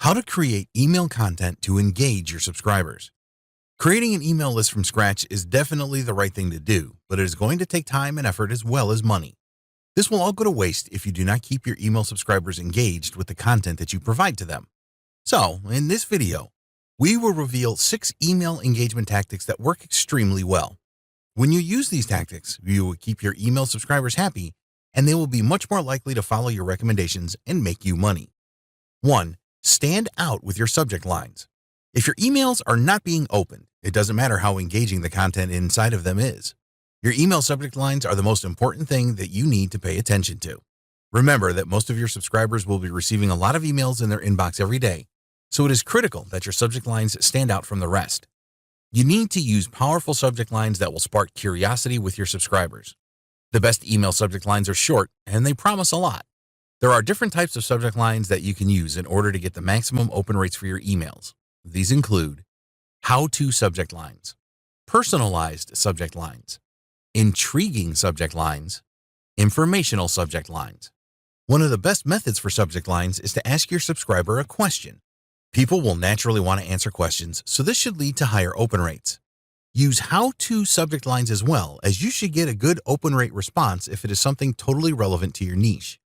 How to create email content to engage your subscribers. Creating an email list from scratch is definitely the right thing to do, but it is going to take time and effort as well as money. This will all go to waste if you do not keep your email subscribers engaged with the content that you provide to them. So, in this video, we will reveal 6 email engagement tactics that work extremely well. When you use these tactics, you will keep your email subscribers happy, and they will be much more likely to follow your recommendations and make you money. 1. Stand out with your subject lines. If your emails are not being opened, it doesn't matter how engaging the content inside of them is. Your email subject lines are the most important thing that you need to pay attention to. Remember that most of your subscribers will be receiving a lot of emails in their inbox every day, so it is critical that your subject lines stand out from the rest. You need to use powerful subject lines that will spark curiosity with your subscribers. The best email subject lines are short, and they promise a lot. There are different types of subject lines that you can use in order to get the maximum open rates for your emails. These include how-to subject lines, personalized subject lines, intriguing subject lines, informational subject lines. One of the best methods for subject lines is to ask your subscriber a question. People will naturally want to answer questions, so this should lead to higher open rates. Use how-to subject lines as well, as you should get a good open rate response if it is something totally relevant to your niche.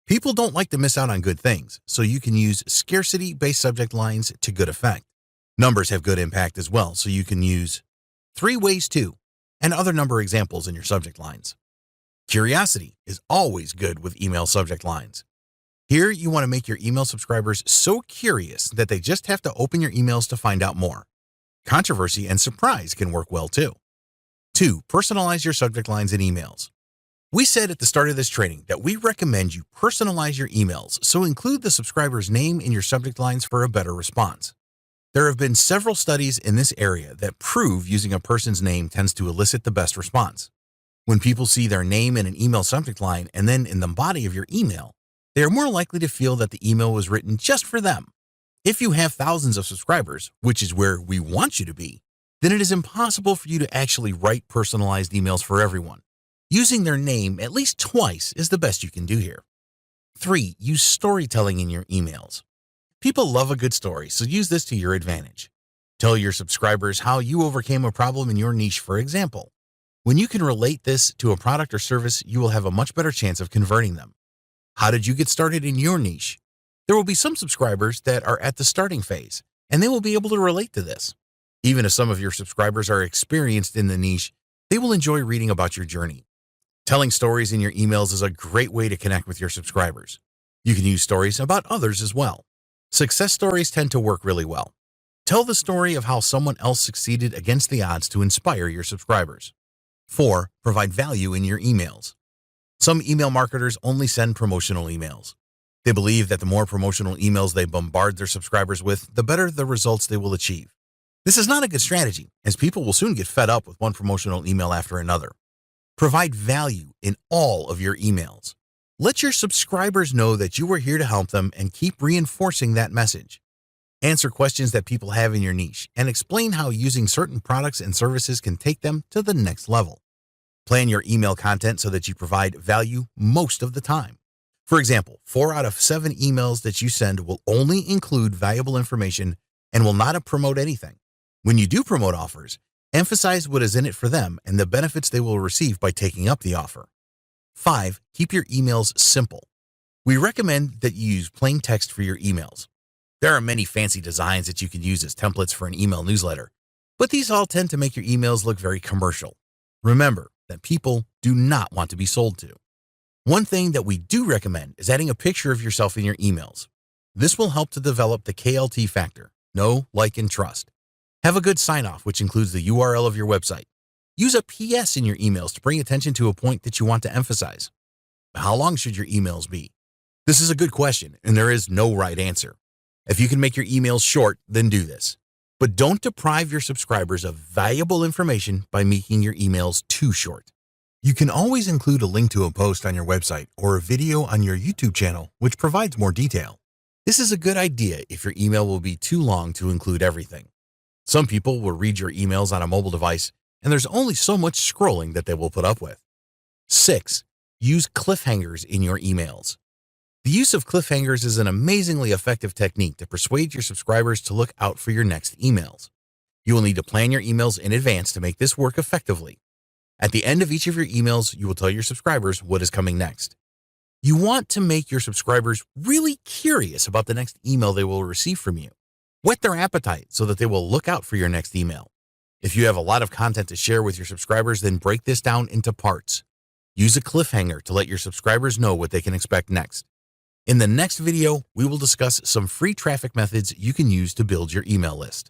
People don't like to miss out on good things, so you can use scarcity-based subject lines to good effect. Numbers have good impact as well, so you can use 3 ways to and other number examples in your subject lines. Curiosity is always good with email subject lines. Here, you want to make your email subscribers so curious that they just have to open your emails to find out more. Controversy and surprise can work well too. 2. Personalize your subject lines in emails. We said at the start of this training that we recommend you personalize your emails, so include the subscriber's name in your subject lines for a better response. There have been several studies in this area that prove using a person's name tends to elicit the best response. When people see their name in an email subject line and then in the body of your email, they are more likely to feel that the email was written just for them. If you have thousands of subscribers, which is where we want you to be, then it is impossible for you to actually write personalized emails for everyone. Using their name at least twice is the best you can do here. 3. Use storytelling in your emails. People love a good story, so use this to your advantage. Tell your subscribers how you overcame a problem in your niche, for example. When you can relate this to a product or service, you will have a much better chance of converting them. How did you get started in your niche? There will be some subscribers that are at the starting phase, and they will be able to relate to this. Even if some of your subscribers are experienced in the niche, they will enjoy reading about your journey. Telling stories in your emails is a great way to connect with your subscribers. You can use stories about others as well. Success stories tend to work really well. Tell the story of how someone else succeeded against the odds to inspire your subscribers. 4. Provide value in your emails. Some email marketers only send promotional emails. They believe that the more promotional emails they bombard their subscribers with, the better the results they will achieve. This is not a good strategy, as people will soon get fed up with one promotional email after another. Provide value in all of your emails. Let your subscribers know that you are here to help them and keep reinforcing that message. Answer questions that people have in your niche and explain how using certain products and services can take them to the next level. Plan your email content so that you provide value most of the time. For example, 4 out of 7 emails that you send will only include valuable information and will not promote anything. When you do promote offers, emphasize what is in it for them and the benefits they will receive by taking up the offer. 5. Keep your emails simple. We recommend that you use plain text for your emails. There are many fancy designs that you can use as templates for an email newsletter, but these all tend to make your emails look very commercial. Remember that people do not want to be sold to. One thing that we do recommend is adding a picture of yourself in your emails. This will help to develop the KLT factor, know, like, and trust. Have a good sign-off, which includes the URL of your website. Use a PS in your emails to bring attention to a point that you want to emphasize. How long should your emails be? This is a good question, and there is no right answer. If you can make your emails short, then do this. But don't deprive your subscribers of valuable information by making your emails too short. You can always include a link to a post on your website or a video on your YouTube channel, which provides more detail. This is a good idea if your email will be too long to include everything. Some people will read your emails on a mobile device, and there's only so much scrolling that they will put up with. 6. Use cliffhangers in your emails. The use of cliffhangers is an amazingly effective technique to persuade your subscribers to look out for your next emails. You will need to plan your emails in advance to make this work effectively. At the end of each of your emails, you will tell your subscribers what is coming next. You want to make your subscribers really curious about the next email they will receive from you. Whet their appetite so that they will look out for your next email. If you have a lot of content to share with your subscribers, then break this down into parts. Use a cliffhanger to let your subscribers know what they can expect next. In the next video, we will discuss some free traffic methods you can use to build your email list.